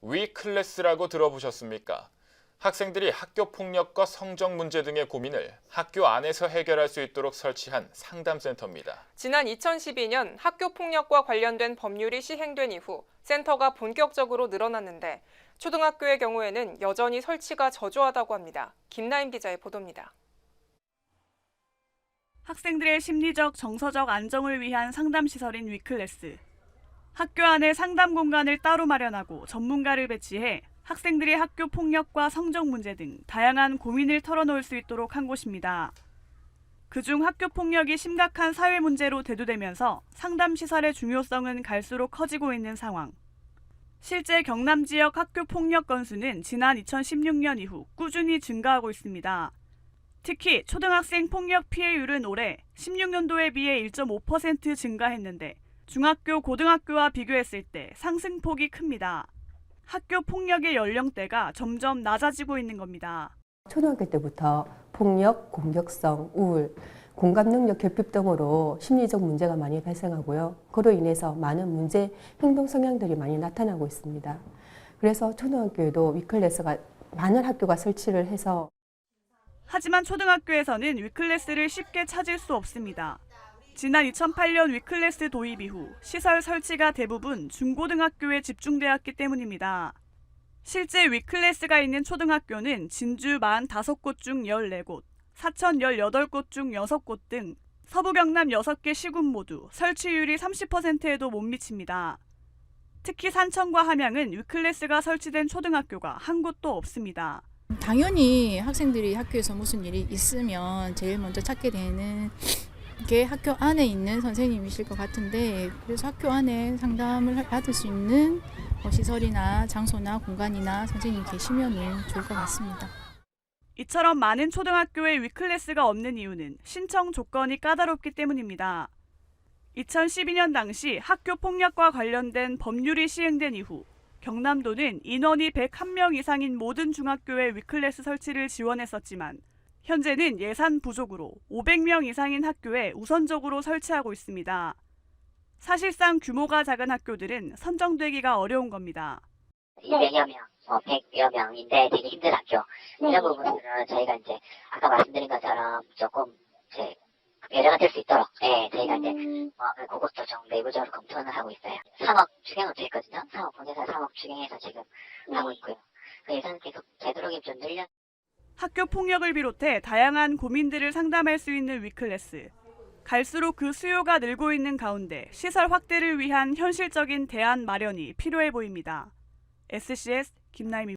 위클래스라고 들어보셨습니까? 학생들이 학교 폭력과 성적 문제 등의 고민을 학교 안에서 해결할 수 있도록 설치한 상담센터입니다. 지난 2012년 학교 폭력과 관련된 법률이 시행된 이후 센터가 본격적으로 늘어났는데 초등학교의 경우에는 여전히 설치가 저조하다고 합니다. 김나임 기자의 보도입니다. 학생들의 심리적, 정서적 안정을 위한 상담시설인 위클래스. 학교 안에 상담 공간을 따로 마련하고 전문가를 배치해 학생들이 학교 폭력과 성적 문제 등 다양한 고민을 털어놓을 수 있도록 한 곳입니다. 그중 학교 폭력이 심각한 사회 문제로 대두되면서 상담시설의 중요성은 갈수록 커지고 있는 상황. 실제 경남 지역 학교 폭력 건수는 지난 2016년 이후 꾸준히 증가하고 있습니다. 특히 초등학생 폭력 피해율은 올해 16년도에 비해 1.5% 증가했는데 중학교, 고등학교와 비교했을 때 상승폭이 큽니다. 학교 폭력의 연령대가 점점 낮아지고 있는 겁니다. 초등학교 때부터 폭력, 공격성, 우울, 공감 능력 결핍 등으로 심리적 문제가 많이 발생하고요. 그로 인해서 많은 문제, 행동 성향들이 많이 나타나고 있습니다. 그래서 초등학교에도 위클래스가 많은 학교가 설치를 해서 하지만 초등학교에서는 위클래스를 쉽게 찾을 수 없습니다. 지난 2008년 위클래스 도입 이후 시설 설치가 대부분 중고등학교에 집중되었기 때문입니다. 실제 위클래스가 있는 초등학교는 진주 45곳 중 14곳, 사천 18곳 중 6곳 등 서부 경남 6개 시군 모두 설치율이 30%에도 못 미칩니다. 특히 산천과 함양은 위클래스가 설치된 초등학교가 한 곳도 없습니다. 당연히 학생들이 학교에서 무슨 일이 있으면 제일 먼저 찾게 되는 게 학교 안에 있는 선생님이실 것 같은데, 그래서 학교 안에 상담을 받을 수 있는 시설이나 장소나 공간이나 선생님 계시면 좋을 것 같습니다. 이처럼 많은 초등학교에 위클래스가 없는 이유는 신청 조건이 까다롭기 때문입니다. 2012년 당시 학교 폭력과 관련된 법률이 시행된 이후 경남도는 인원이 101명 이상인 모든 중학교에 위클래스 설치를 지원했었지만 현재는 예산 부족으로 500명 이상인 학교에 우선적으로 설치하고 있습니다. 사실상 규모가 작은 학교들은 선정되기가 어려운 겁니다. 200여 명, 100여 명인데 되게 힘든 학교. 이런 부분들은 저희가 이제 아까 말씀드린 것처럼 조금 배려가 될 수 있도록 저희가 이제 그것도 좀 내부적으로 검토는 하고 있어요. 3억 추경을 했거든요. 3억 본회사 3억 추경해서 지금 하고 있고요. 그 예산 계속 되도록이면 좀 늘려. 학교 폭력을 비롯해 다양한 고민들을 상담할 수 있는 위클래스. 갈수록 그 수요가 늘고 있는 가운데 시설 확대를 위한 현실적인 대안 마련이 필요해 보입니다. SCS 김나임입니다.